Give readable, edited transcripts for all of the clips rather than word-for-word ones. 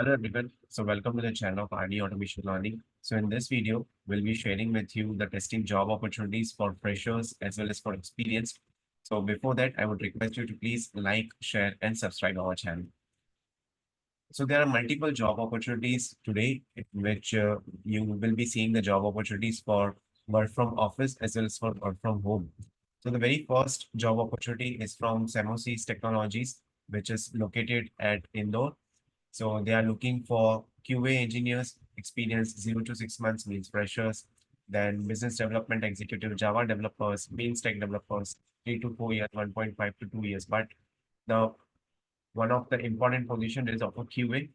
Hello everyone. So welcome to the channel of RD Automation Learning. So in this video, we'll be sharing with you the testing job opportunities for freshers as well as for experience. So before that, I would request you to please like, share, and subscribe our channel. So there are multiple job opportunities today in which you will be seeing the job opportunities for work from office as well as for work from home. So the very first job opportunity is from Semosis Technologies, which is located at Indore. So they are looking for QA engineers, experience 0 to 6 months means freshers, then business development executive, Java developers, means tech developers, 3 to 4 years, 1.5 to 2 years. But the one of the important position is of a QA,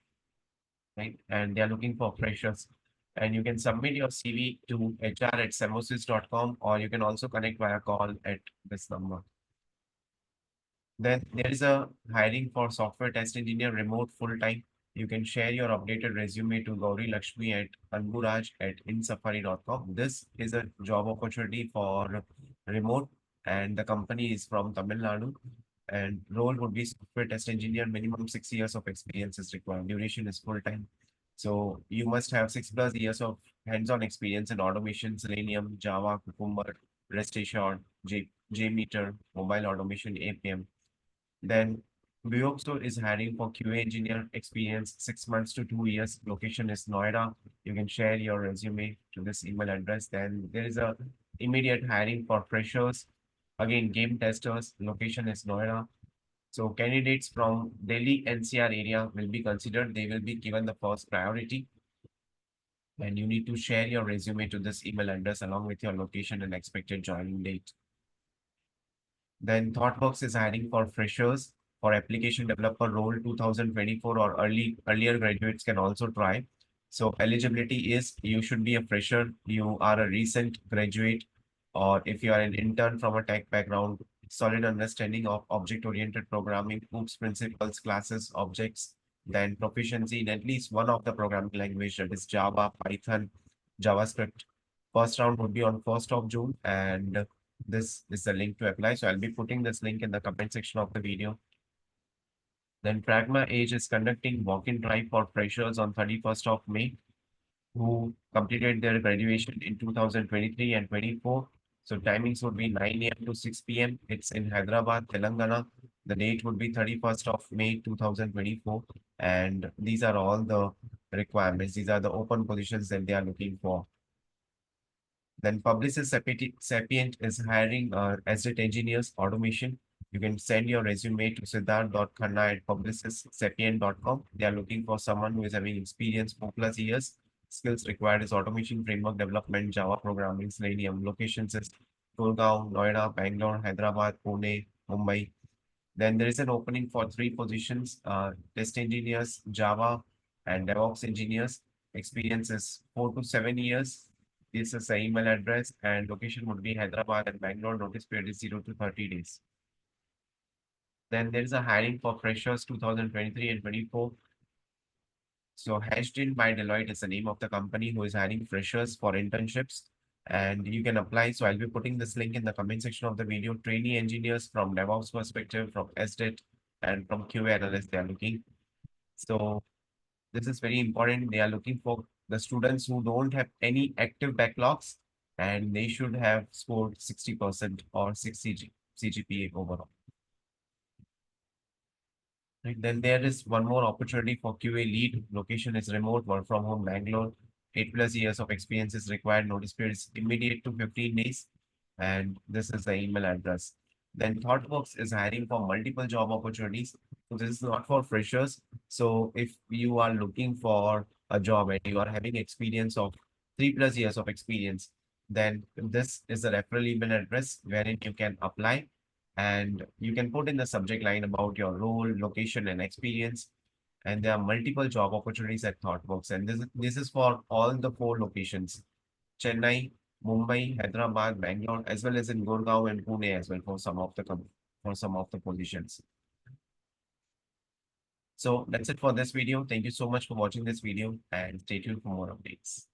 right? And they are looking for freshers. And you can submit your CV to hr@semosis.com, or you can also connect via call at this number. Then there is a hiring for software test engineer remote full time. You can share your updated resume to Gauri Lakshmi at anburaj@insafari.com. This is a job opportunity for remote, and the company is from Tamil Nadu. And role would be software test engineer. Minimum 6 years of experience is required. Duration is full time. So you must have 6+ years of hands-on experience in automation, Selenium, Java, Cucumber, REST Assured, JMeter, mobile automation, APM. Then Bioxo is hiring for QA engineer experience 6 months to 2 years. Location is Noida. You can share your resume to this email address. Then there is a immediate hiring for freshers. Again, game testers. Location is Noida. So candidates from Delhi NCR area will be considered. They will be given the first priority. And you need to share your resume to this email address along with your location and expected joining date. Then ThoughtWorks is hiring for freshers for application developer role 2024 or earlier graduates can also try. So eligibility is you should be a fresher, you are a recent graduate, or if you are an intern from a tech background, solid understanding of object-oriented programming, OOPS principles, classes, objects, then proficiency in at least one of the programming language that is Java, Python, JavaScript. First round would be on 1st of June, and this is the link to apply. So I'll be putting this link in the comment section of the video. Then Pragma Age is conducting walk-in drive for freshers on 31st of May who completed their graduation in 2023 and 24. So timings would be 9 a.m. to 6 p.m. It's in Hyderabad, Telangana. The date would be 31st of May 2024. And these are all the requirements. These are the open positions that they are looking for. Then Publicis Sapient is hiring asset engineers automation. You can send your resume to siddharth.khanna@publicissapient.com. They are looking for someone who is having experience 4+ years. Skills required is automation framework development, Java programming, Selenium. Locations is Gurgaon, Noida, Bangalore, Hyderabad, Pune, Mumbai. Then there is an opening for 3 positions, test engineers, Java, and DevOps engineers. Experience is 4 to 7 years. This is the email address and location would be Hyderabad and Bangalore. Notice period is 0 to 30 days. Then there is a hiring for freshers 2023 and 24. So Hashed by Deloitte is the name of the company who is hiring freshers for internships. And you can apply. So I'll be putting this link in the comment section of the video. Trainee engineers from DevOps perspective, from SDET, and from QA analyst they are looking. So this is very important. They are looking for the students who don't have any active backlogs and they should have scored 60% or 6 CGPA overall. Right. Then there is one more opportunity for QA lead. Location is remote, work from home, Bangalore. 8+ years of experience is required. Notice period is immediate to 15 days. And this is the email address. Then ThoughtWorks is hiring for multiple job opportunities. So this is not for freshers. So if you are looking for a job and you are having experience of 3+ years of experience, then this is the referral email address wherein you can apply and you can put in the subject line about your role, location, and experience. And there are multiple job opportunities at ThoughtWorks. And this is for all the 4 locations: Chennai, Mumbai, Hyderabad, Bangalore, as well as in Gurgaon and Pune as well for some of the positions. So that's it for this video. Thank you so much for watching this video and stay tuned for more updates.